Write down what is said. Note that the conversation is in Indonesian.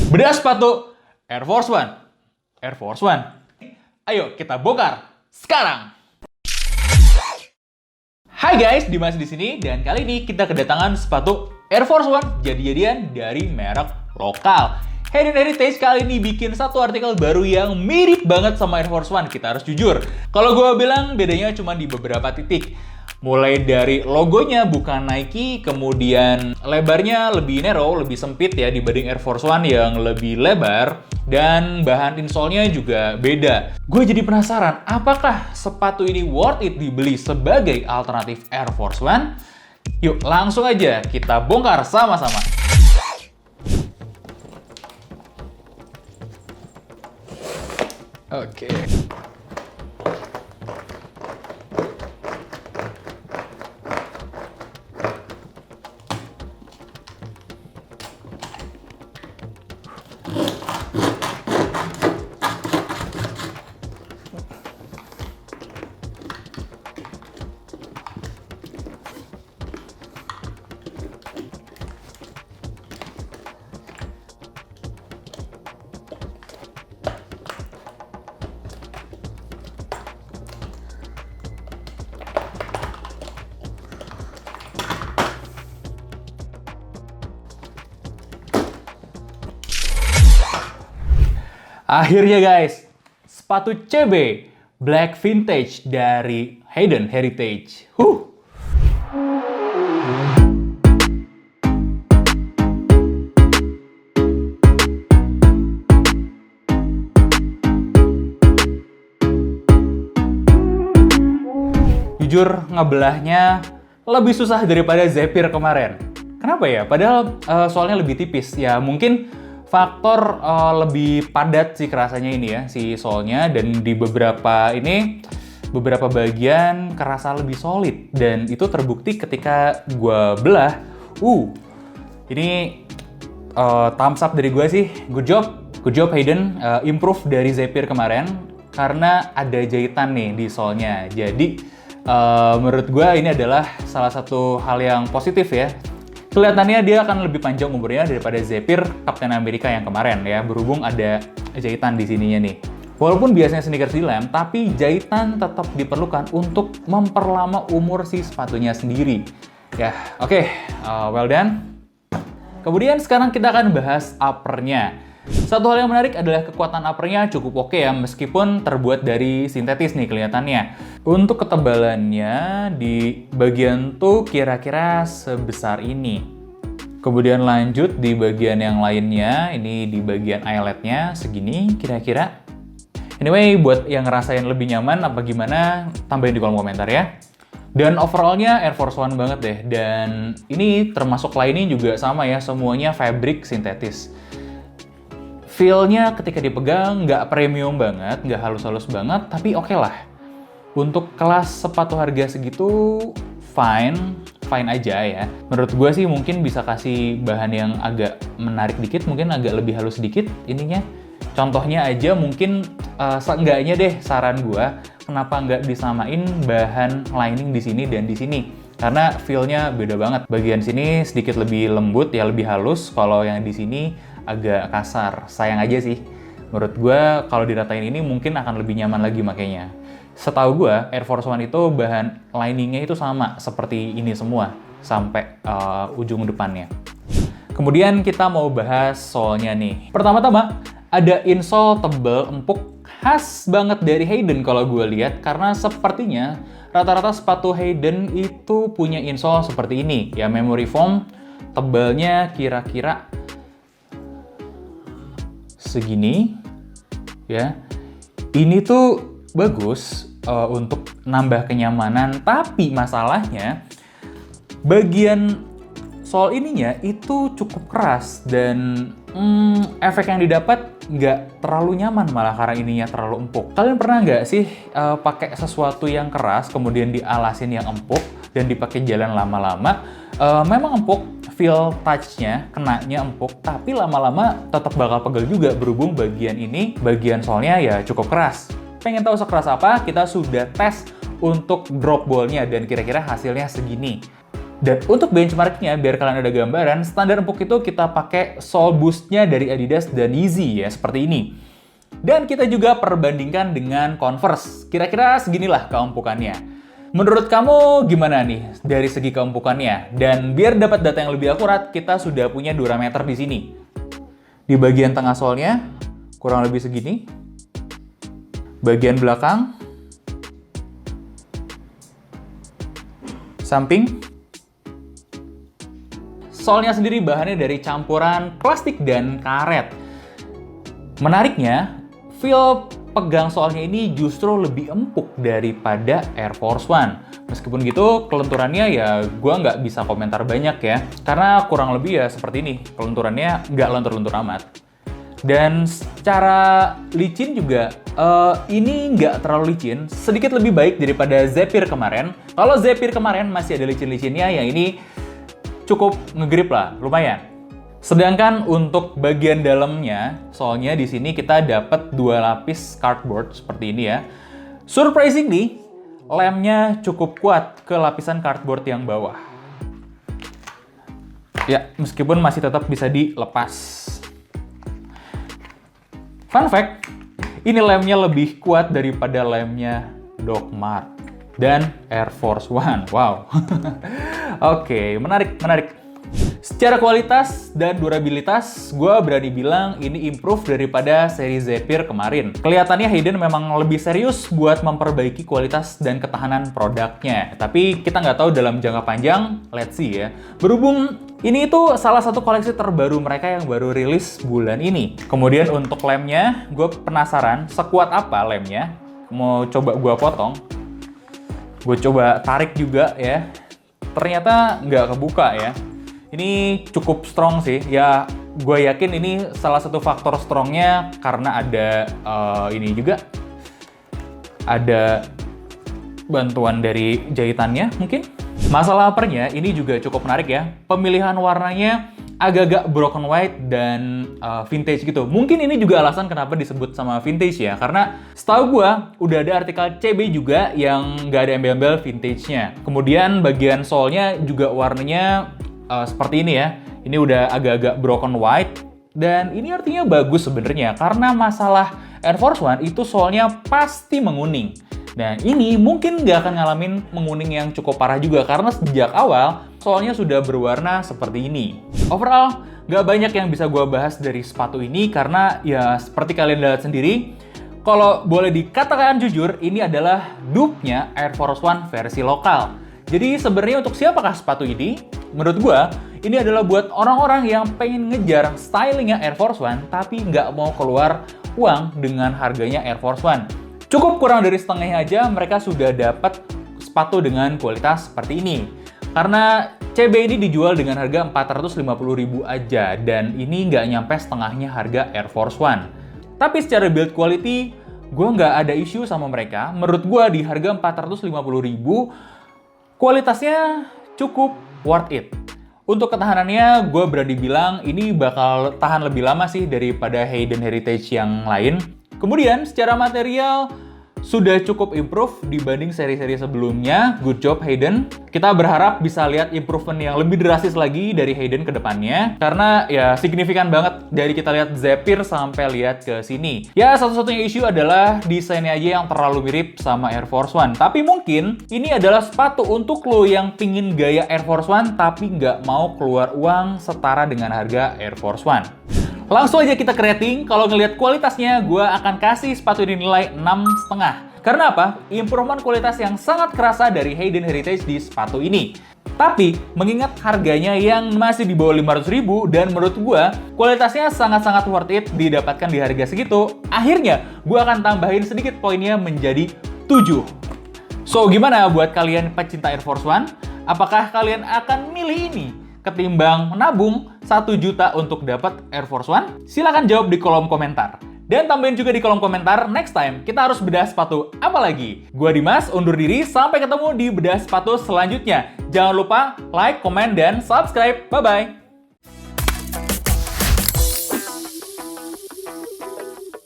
Bedah sepatu Air Force One. Air Force One. Ayo kita bongkar sekarang. Hai guys, Dimas di sini dan kali ini kita kedatangan sepatu Air Force One jadi-jadian dari merek lokal. Hayden Heritage kali ini bikin satu artikel baru yang mirip banget sama Air Force One, kita harus jujur. Kalau gue bilang bedanya cuma di beberapa titik. Mulai dari logonya bukan Nike, kemudian lebarnya lebih narrow, lebih sempit ya dibanding Air Force One yang lebih lebar, dan bahan insole-nya juga beda. Gue jadi penasaran, apakah sepatu ini worth it dibeli sebagai alternatif Air Force One? Yuk langsung aja kita bongkar sama-sama. Oke. Akhirnya guys, sepatu CB Black Vintage dari Hayden Heritage. Jujur ngebelahnya lebih susah daripada Zephyr kemarin. Kenapa ya? Padahal soalnya lebih tipis. Ya mungkin faktor lebih padat sih kerasanya ini ya, si solnya, dan di beberapa bagian kerasa lebih solid, dan itu terbukti ketika gua belah. Ini thumbs up dari gua sih, good job Hayden, improve dari Zephyr kemarin karena ada jahitan nih di solnya. Jadi menurut gua ini adalah salah satu hal yang positif ya. Kelihatannya dia akan lebih panjang umurnya daripada Zephyr Captain America yang kemarin ya, berhubung ada jahitan di sininya nih. Walaupun biasanya sneakers dilem, tapi jahitan tetap diperlukan untuk memperlama umur si sepatunya sendiri. Ya, oke, well done. Kemudian sekarang kita akan bahas uppernya. Satu hal yang menarik adalah kekuatan uppernya cukup oke ya, meskipun terbuat dari sintetis nih kelihatannya. Untuk ketebalannya di bagian tuh kira-kira sebesar ini. Kemudian lanjut di bagian yang lainnya, ini di bagian eyeletnya segini kira-kira. Anyway, buat yang ngerasain lebih nyaman apa gimana, tambahin di kolom komentar ya. Dan overallnya Air Force One banget deh. Dan ini termasuk lining juga sama ya, semuanya fabric sintetis. Feel-nya ketika dipegang nggak premium banget, nggak halus-halus banget, tapi oke lah. Untuk kelas sepatu harga segitu, fine aja ya. Menurut gue sih mungkin bisa kasih bahan yang agak menarik dikit, mungkin agak lebih halus sedikit ininya. Contohnya aja mungkin seenggaknya deh saran gue, kenapa nggak disamain bahan lining di sini dan di sini. Karena feel-nya beda banget. Bagian sini sedikit lebih lembut ya, lebih halus, kalau yang di sini agak kasar. Sayang aja sih. Menurut gue kalau diratain ini mungkin akan lebih nyaman lagi makanya. Setahu gue Air Force One itu bahan liningnya itu sama seperti ini semua sampai ujung depannya. Kemudian kita mau bahas solnya nih. Pertama-tama ada insole tebal empuk khas banget dari Hayden kalau gue lihat, karena sepertinya rata-rata sepatu Hayden itu punya insole seperti ini ya, memory foam, tebalnya kira-kira segini ya. Ini tuh bagus untuk nambah kenyamanan, tapi masalahnya bagian sol ininya itu cukup keras dan efek yang didapat nggak terlalu nyaman malah karena ininya terlalu empuk. Kalian pernah nggak sih pakai sesuatu yang keras kemudian dialasin yang empuk dan dipakai jalan lama-lama? Memang empuk, feel touch-nya, kenanya empuk, tapi lama-lama tetap bakal pegel juga berhubung bagian ini, bagian solnya ya cukup keras. Pengen tahu sekeras apa? Kita sudah tes untuk drop ball-nya dan kira-kira hasilnya segini. Dan untuk benchmarknya, biar kalian ada gambaran, standar empuk itu kita pakai sole boost-nya dari Adidas dan Yeezy ya, seperti ini. Dan kita juga perbandingkan dengan Converse. Kira-kira seginilah keempukannya. Menurut kamu gimana nih dari segi keempukannya? Dan biar dapat data yang lebih akurat, kita sudah punya Durameter di sini. Di bagian tengah solnya, kurang lebih segini. Bagian belakang, samping. Solnya sendiri bahannya dari campuran plastik dan karet. Menariknya, feel pegang solnya ini justru lebih empuk daripada Air Force One. Meskipun gitu, kelenturannya ya gue nggak bisa komentar banyak ya. Karena kurang lebih ya seperti ini, kelenturannya nggak lentur-lentur amat. Dan secara licin juga, ini nggak terlalu licin, sedikit lebih baik daripada Zephyr kemarin. Kalau Zephyr kemarin masih ada licin-licinnya, yang ini cukup ngegrip lah, lumayan. Sedangkan untuk bagian dalamnya, soalnya di sini kita dapat 2 lapis cardboard seperti ini ya. Surprisingly, lemnya cukup kuat ke lapisan cardboard yang bawah. Ya, meskipun masih tetap bisa dilepas. Fun fact, ini lemnya lebih kuat daripada lemnya Doc Mart dan Air Force One. Wow. Oke, menarik. Secara kualitas dan durabilitas, gue berani bilang ini improve daripada seri Zephyr kemarin. Kelihatannya Hayden memang lebih serius buat memperbaiki kualitas dan ketahanan produknya. Tapi kita nggak tahu dalam jangka panjang, let's see ya. Berhubung ini itu salah satu koleksi terbaru mereka yang baru rilis bulan ini. Kemudian untuk lemnya, gue penasaran sekuat apa lemnya. Mau coba gue potong. Gue coba tarik juga ya. Ternyata nggak kebuka ya. Ini cukup strong sih. Ya, gue yakin ini salah satu faktor strongnya karena ada ini juga. Ada bantuan dari jahitannya mungkin. Masalah uppernya ini juga cukup menarik ya. Pemilihan warnanya agak-agak broken white dan vintage gitu. Mungkin ini juga alasan kenapa disebut sama vintage ya. Karena setahu gue udah ada artikel CB juga yang nggak ada embel-embel vintage-nya. Kemudian bagian solnya juga warnanya seperti ini ya. Ini udah agak-agak broken white. Dan ini artinya bagus sebenarnya. Karena masalah Air Force One itu solnya pasti menguning. Dan ini mungkin nggak akan ngalamin menguning yang cukup parah juga. Karena sejak awal solnya sudah berwarna seperti ini. Overall, nggak banyak yang bisa gue bahas dari sepatu ini. Karena ya seperti kalian lihat sendiri, kalau boleh dikatakan jujur, ini adalah dupe-nya Air Force One versi lokal. Jadi sebenarnya untuk siapakah sepatu ini? Menurut gue, ini adalah buat orang-orang yang pengen ngejar stylingnya Air Force One, tapi nggak mau keluar uang dengan harganya Air Force One. Cukup kurang dari setengahnya aja, mereka sudah dapat sepatu dengan kualitas seperti ini. Karena CB ini dijual dengan harga 450.000 aja, dan ini nggak nyampe setengahnya harga Air Force One. Tapi secara build quality, gue nggak ada isu sama mereka. Menurut gue di harga 450.000, kualitasnya cukup worth it. Untuk ketahanannya, gue berani bilang ini bakal tahan lebih lama sih daripada Hayden Heritage yang lain. Kemudian, secara material, sudah cukup improve dibanding seri-seri sebelumnya. Good job Hayden. Kita berharap bisa lihat improvement yang lebih drastis lagi dari Hayden ke depannya. Karena ya signifikan banget dari kita lihat Zephyr sampai lihat ke sini. Ya satu-satunya isu adalah desainnya aja yang terlalu mirip sama Air Force One. Tapi mungkin ini adalah sepatu untuk lo yang pingin gaya Air Force One tapi nggak mau keluar uang setara dengan harga Air Force One. Langsung aja kita ke rating. Kalau ngelihat kualitasnya, gue akan kasih sepatu ini nilai 6,5. Karena apa? Improvement kualitas yang sangat kerasa dari Hayden Heritage di sepatu ini. Tapi, mengingat harganya yang masih di bawah 500.000 dan menurut gue, kualitasnya sangat-sangat worth it didapatkan di harga segitu, akhirnya gue akan tambahin sedikit poinnya menjadi 7. So, gimana buat kalian pecinta Air Force One? Apakah kalian akan milih ini ketimbang menabung 1 juta untuk dapat Air Force One? Silahkan jawab di kolom komentar. Dan tambahin juga di kolom komentar, next time kita harus bedah sepatu apa lagi? Gua Dimas, undur diri, sampai ketemu di bedah sepatu selanjutnya. Jangan lupa like, komen, dan subscribe. Bye-bye!